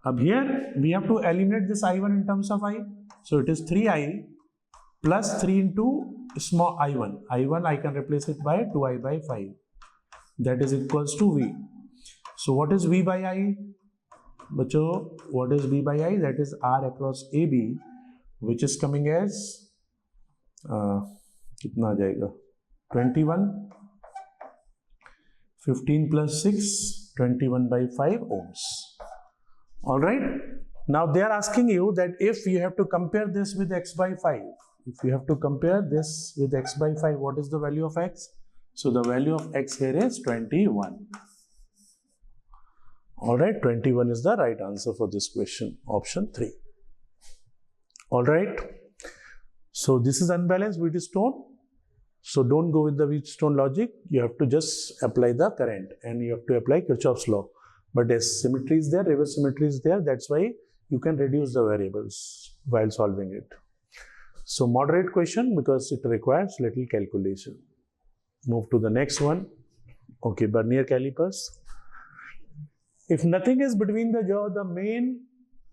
Up here, we have to eliminate this I1 in terms of I. So it is 3I plus 3 into small I1. I1 I can replace it by 2I by 5. That is equals to V. So what is V by I? Bacho, what is V by I? That is R across AB, which is coming as kitna jayega? 21, 15 plus 6, 21 by 5 ohms. Alright. Now they are asking you that if you have to compare this with x by 5, if you have to compare this with x by 5, what is the value of x? So the value of x here is 21. Alright, 21 is the right answer for this question, option 3. Alright, so this is unbalanced Wheatstone. So don't go with the Wheatstone logic, you have to just apply the current and you have to apply Kirchhoff's law. But as symmetry is there, reverse symmetry is there, that's why you can reduce the variables while solving it. So moderate question because it requires little calculation. Move to the next one. Okay, vernier calipers. If nothing is between the jaw,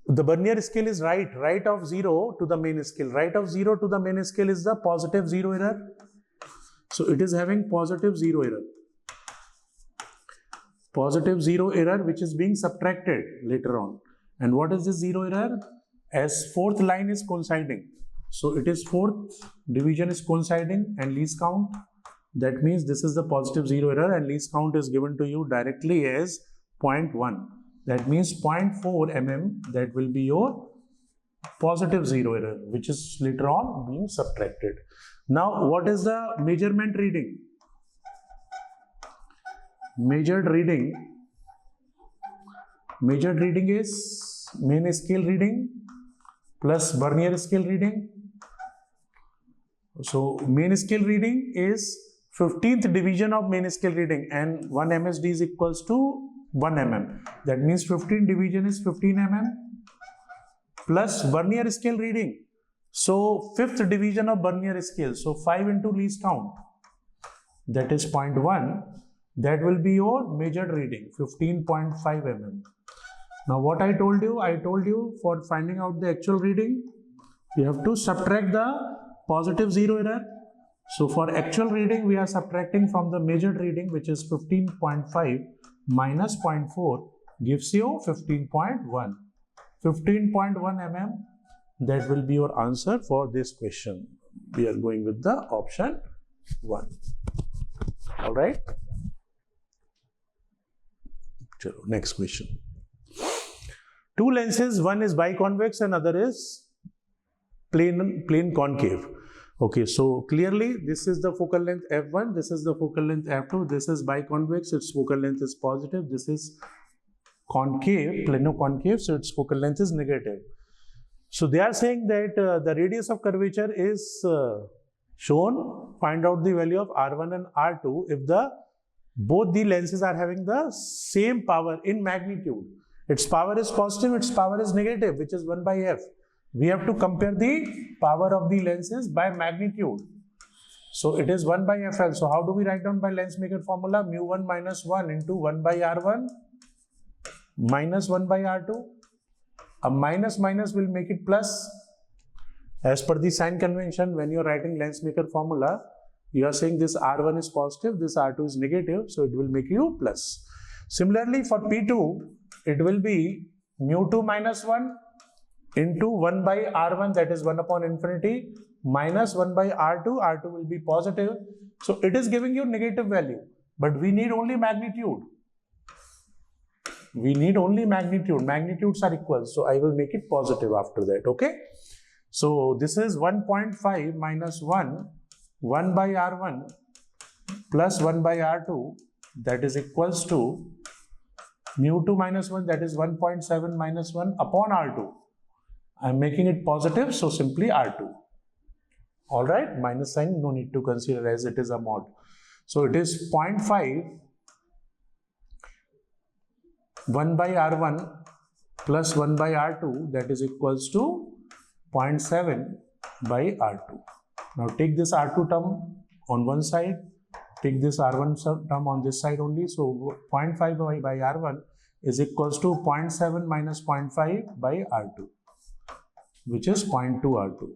the vernier scale is right of 0 to the main scale. Right of 0 to the main scale is the positive 0 error. So it is having positive 0 error. Positive 0 error which is being subtracted later on. And what is this 0 error? As fourth line is coinciding. So it is fourth division is coinciding and least count. That means this is the positive 0 error and least count is given to you directly as 0.1. That means 0.4 mm, that will be your positive 0 error, which is later on being subtracted. Now, what is the measurement reading? Measured reading is main scale reading plus vernier scale reading. So, main scale reading is 15th division of main scale reading, and 1 MSD is equals to 1 mm. That means 15 division is 15 mm plus vernier scale reading. So 5th division of vernier scale. So 5 into least count, that is 0.1. That will be your measured reading, 15.5 mm. Now what I told you for finding out the actual reading, you have to subtract the positive zero error. So for actual reading, we are subtracting from the measured reading, which is 15.5 minus 0.4 gives you 15.1. 15.1 mm, that will be your answer for this question. We are going with the option 1. All right. Next question. Two lenses, one is biconvex and other is plane concave. Okay, so clearly this is the focal length f1, this is the focal length f2, this is biconvex, its focal length is positive, this is concave, plano-concave, so its focal length is negative. So they are saying that the radius of curvature is shown. Find out the value of R1 and R2 if both the lenses are having the same power in magnitude. Its power is positive, its power is negative, which is 1 by f. We have to compare the power of the lenses by magnitude. So it is 1 by FL. So how do we write down by lens maker formula? Mu1 minus 1 into 1 by R1 minus 1 by R2. A minus will make it plus. As per the sign convention, when you are writing lens maker formula, you are saying this R1 is positive, this R2 is negative, so it will make you plus. Similarly, for P2, it will be mu2 minus 1 into 1 by R1, that is 1 upon infinity, minus 1 by R2, R2 will be positive. So it is giving you negative value, but we need only magnitude. We need only magnitude. Magnitudes are equal, so I will make it positive after that, okay? So this is 1.5 minus 1 by R1 plus 1 by R2, that is equals to mu2 minus 1, that is 1.7 minus 1 upon R2. I am making it positive, so simply R2. Alright, minus sign no need to consider as it is a mod. So it is 0.5 1 by R1 plus 1 by R2, that is equals to 0.7 by R2. Now take this R2 term on one side, take this R1 term on this side only. So 0.5 by R1 is equals to 0.7 minus 0.5 by R2, which is 0.2 R2.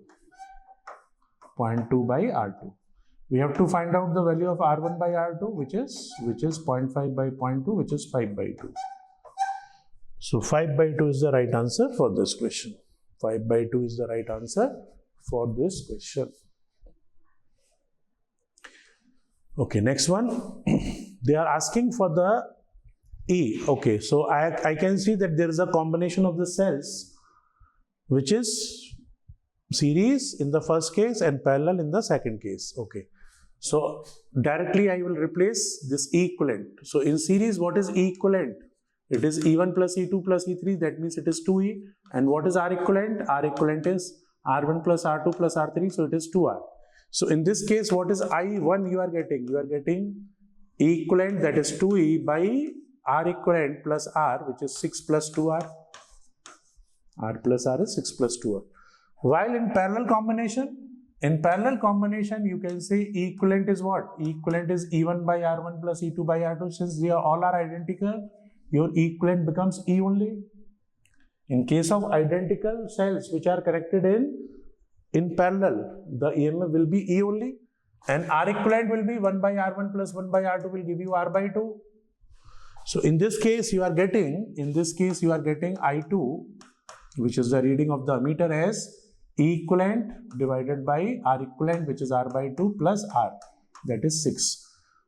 0.2 by R2. We have to find out the value of R1 by R2, which is 0.5 by 0.2, which is 5 by 2. So 5 by 2 is the right answer for this question. 5 by 2 is the right answer for this question. Okay, next one. They are asking for the E. Okay, so I can see that there is a combination of the cells which is series in the first case and parallel in the second case. Okay, so directly I will replace this E equivalent. So in series, what is E equivalent? It is E1 plus E2 plus E3, that means it is 2E. And what is R equivalent? R equivalent is R1 plus R2 plus R3, so it is 2R. So in this case, what is I1 you are getting? You are getting E equivalent, that is 2E by R equivalent plus R, which is 6 plus 2R. R plus R is 6 plus 2R. While in parallel combination, you can say E equivalent is what? E equivalent is E1 by R1 plus E2 by R2. Since they are all identical, your E equivalent becomes E only. In case of identical cells which are connected in parallel, the EMF will be E only, and R equivalent will be 1 by R1 plus 1 by R2 will give you R by 2. So in this case you are getting I2, which is the reading of the ammeter, as E equivalent divided by R equivalent, which is R by 2 plus R, that is 6.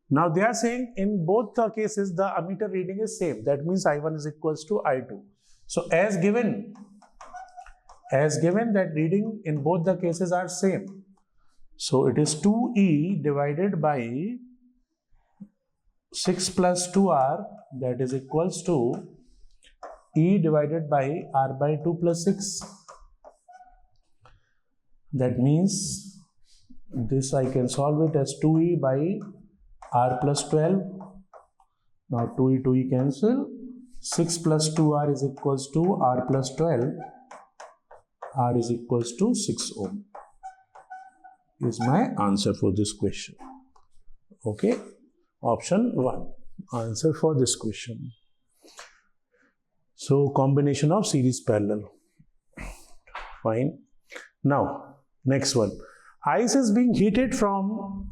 Now they are saying in both the cases the ammeter reading is same. That means I1 is equals to I2. So as given that reading in both the cases are same. So it is 2E divided by 6 plus 2R, that is equals to E divided by R by 2 plus 6. That means this I can solve it as 2E by R plus 12. Now 2e 2e cancel. 6 plus 2r is equals to R plus 12. R is equals to 6 ohm. Is my answer for this question. Okay. Option 1. Answer for this question. So combination of series parallel. Fine. Now next one. Ice is being heated from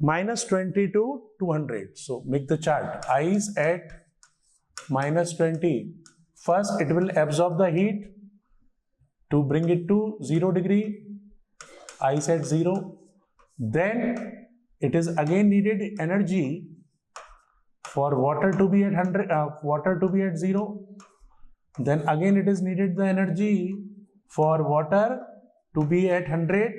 -20 to 200. So make the chart. Ice at -20. First it will absorb the heat to bring it to 0 degree. Ice at 0. Then it is again needed energy for water to be at 100, water to be at 0. Then again it is needed the energy for water to be at 100.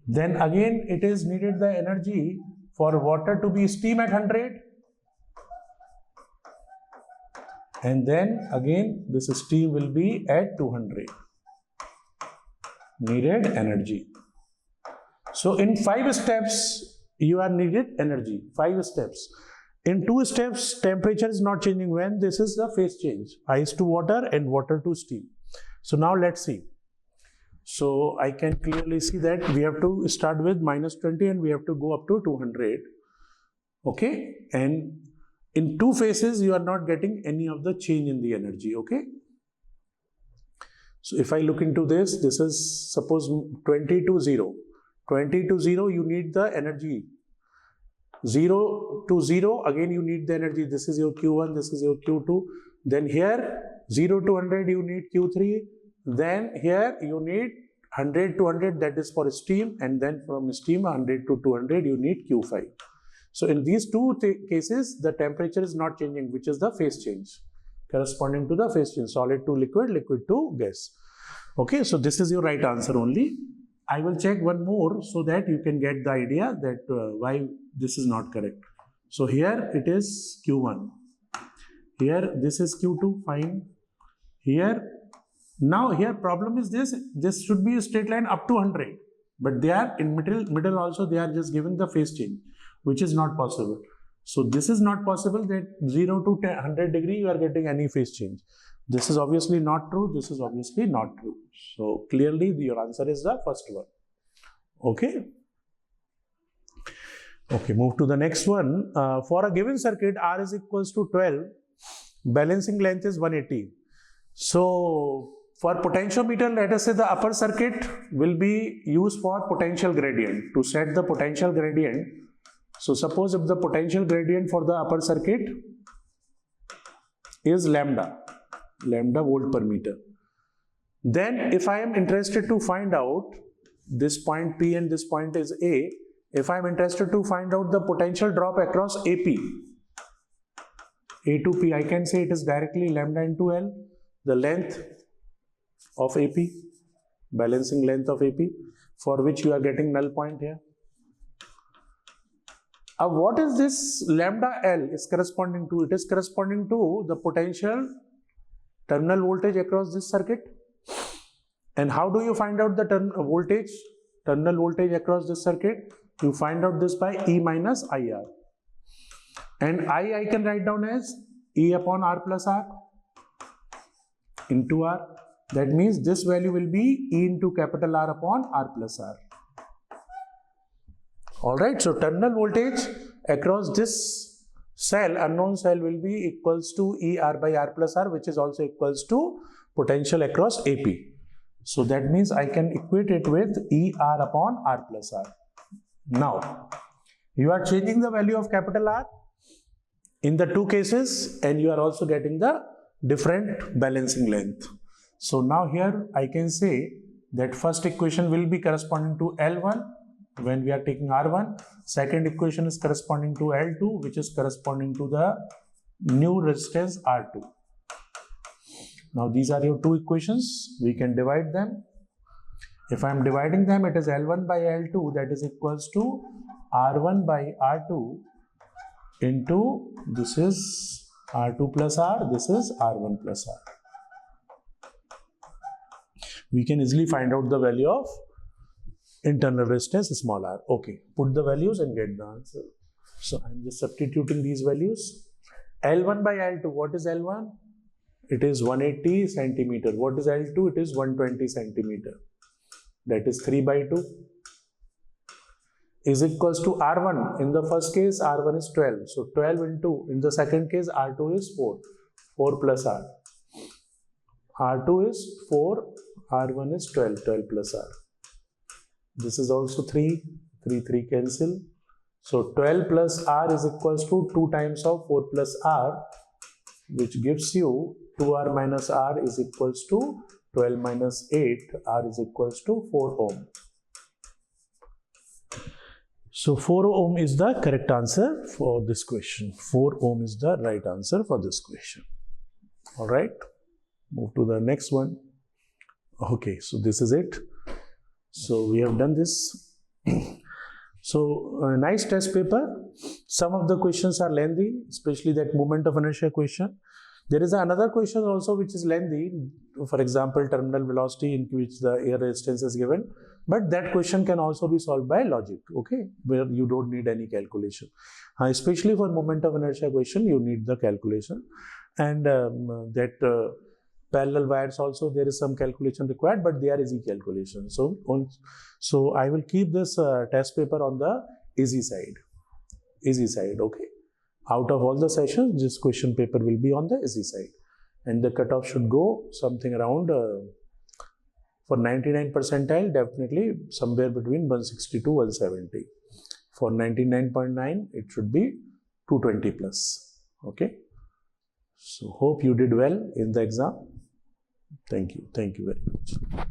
Then again it is needed the energy for water to be steam at 100. And then again this steam will be at 200. Needed energy. So in 5 steps you are needed energy. 5 steps. In 2 steps temperature is not changing. When this is the phase change, ice to water and water to steam. So now let's see. So I can clearly see that we have to start with -20 and we have to go up to 200. Okay, and in 2 phases you are not getting any of the change in the energy. Okay, so if I look into this, this is suppose 20 to 0. 20 to 0 you need the energy. 0 to 0 again you need the energy. This is your Q1, this is your Q2. Then here 0 to 100 you need Q3. Then here you need 100 to 100, that is for steam, and then from steam 100 to 200 you need Q5. So in these 2 cases the temperature is not changing, which is the phase change corresponding to the phase change, solid to liquid, liquid to gas. Okay, so this is your right answer only. I will check one more so that you can get the idea that why this is not correct. So here it is Q1. Here this is Q2, fine. Here, now here problem is this should be a straight line up to 100. But they are in middle also they are just giving the phase change, which is not possible. So this is not possible that 0 to 100 degree you are getting any phase change. This is obviously not true. This is obviously not true. So clearly your answer is the first one. Okay. Okay, move to the next one. For a given circuit, R is equals to 12. Balancing length is 180. So for potentiometer, let us say the upper circuit will be used for potential gradient. To set the potential gradient. So suppose if the potential gradient for the upper circuit is lambda volt per meter. Then if I am interested to find out this point P and this point is A, if I am interested to find out the potential drop across AP, A to P, I can say it is directly lambda into L, the length of AP, balancing length of AP, for which you are getting null point here. What is this lambda L is corresponding to? It is corresponding to the potential terminal voltage across this circuit. And how do you find out the terminal voltage across this circuit? You find out this by E minus IR. And I can write down as E upon R plus R into R. That means this value will be E into capital R upon R plus R. Alright, so terminal voltage across this cell, unknown cell, will be equals to ER by R plus R, which is also equals to potential across AP. So that means I can equate it with ER upon R plus R. Now, you are changing the value of capital R in the 2 cases and you are also getting the different balancing length. So now here I can say that first equation will be corresponding to L1 when we are taking R1. Second equation is corresponding to L2, which is corresponding to the new resistance R2. Now these are your 2 equations. We can divide them. If I am dividing them, it is L1 by L2, that is equals to R1 by R2 into this is R2 plus R, this is R1 plus R. We can easily find out the value of internal resistance small r. Okay, put the values and get the answer. So I'm just substituting these values. L1 by L2, what is L1? It is 180 centimeter. What is L2? It is 120 centimeter. That is 3 by 2. Is equals to R1. In the first case, R1 is 12. So 12 into, in the second case, R2 is 4. 4 plus R. R2 is 4. R1 is 12. 12 plus R. This is also 3. 3, 3 cancel. So 12 plus R is equals to 2 times of 4 plus R, which gives you 2R minus R is equals to 12 minus 8. R is equals to 4 ohm. So 4 ohm is the correct answer for this question. 4 ohm is the right answer for this question. All right, move to the next one. Okay, so this is it. So we have done this. So a nice test paper. Some of the questions are lengthy, especially that moment of inertia question. There is another question also which is lengthy. For example, terminal velocity in which the air resistance is given. But that question can also be solved by logic, okay, where you don't need any calculation. Especially for moment of inertia question, you need the calculation. And parallel wires also, there is some calculation required, but they are easy calculation. So I will keep this test paper on the easy side, okay. Out of all the sessions, this question paper will be on the easy side. And the cutoff should go something around, for 99 percentile, definitely somewhere between 160 to 170. For 99.9, it should be 220 plus, okay. So hope you did well in the exam. Thank you very much.